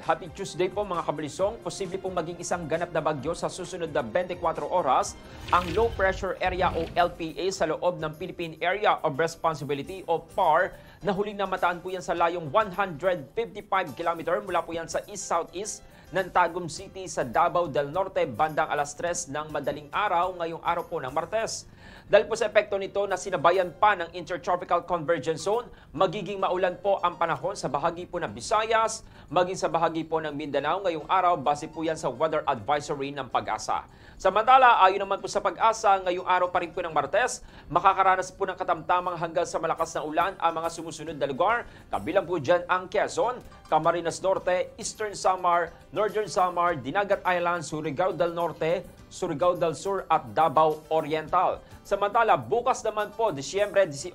Happy Tuesday po mga kabalisong. Posible pong maging isang ganap na bagyo sa susunod na 24 oras ang Low Pressure Area o LPA sa loob ng Philippine Area of Responsibility o PAR na huling namataan po yan sa layong 155 km mula po yan sa east-southeast ng Tagum City sa Davao del Norte bandang alas 3 ng madaling araw ngayong araw po ng Martes. Dahil po sa epekto nito na sinabayan pa ng Intertropical Convergence Zone, magiging maulan po ang panahon sa bahagi po ng Visayas, maging sa bahagi po ng Mindanao ngayong araw base po yan sa Weather Advisory ng Pag-asa. Samantala, ayon naman po sa Pag-asa, ngayong araw pa rin po ng Martes, makakaranas po ng katamtamang hanggang sa malakas na ulan ang mga sumusunod na lugar. Kabilang po dyan ang Quezon, Camarines Norte, Eastern Samar, Northern Samar, Dinagat Island, Surigao del Norte, Surigao del Sur at Davao Oriental. Samantala, bukas naman po, Disyembre 18,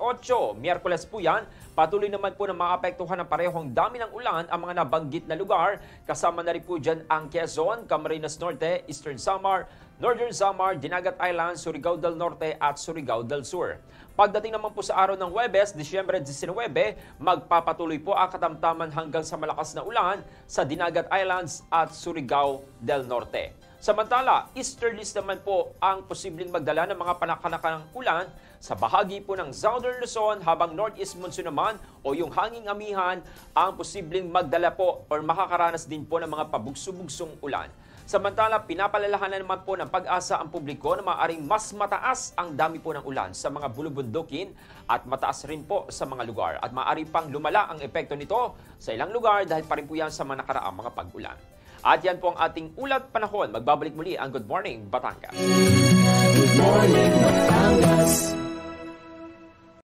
Miyerkules po yan, patuloy naman po na maapektuhan ng parehong dami ng ulan ang mga nabanggit na lugar. Kasama na rin po dyan ang Quezon, Camarines Norte, Eastern Samar, Northern Samar, Dinagat Island, Surigao del Norte at Surigao del Sur. Pagdating naman po sa araw ng Huwebes, Disyembre 19, magpapatuloy po ang katamtaman hanggang sa malakas na ulan sa Dinagat Islands at Surigao del Norte. Samantala, easterlies naman po ang posibleng magdala ng mga panakanakang ulan sa bahagi po ng Southern Luzon habang northeast monsoon naman o yung hanging amihan ang posibleng magdala po o makakaranas din po ng mga pabugso-bugsong ulan. Samantala, pinapalalahanan naman po ng Pag-asa ang publiko na maaaring mas mataas ang dami po ng ulan sa mga bulubundukin at mataas rin po sa mga lugar. At maaari pang lumala ang epekto nito sa ilang lugar dahil pa rin po yan sa mga nakaraang mga pag-ulan. At yan po ang ating ulat panahon. Magbabalik muli ang Good Morning Batangas. Good Morning Batangas.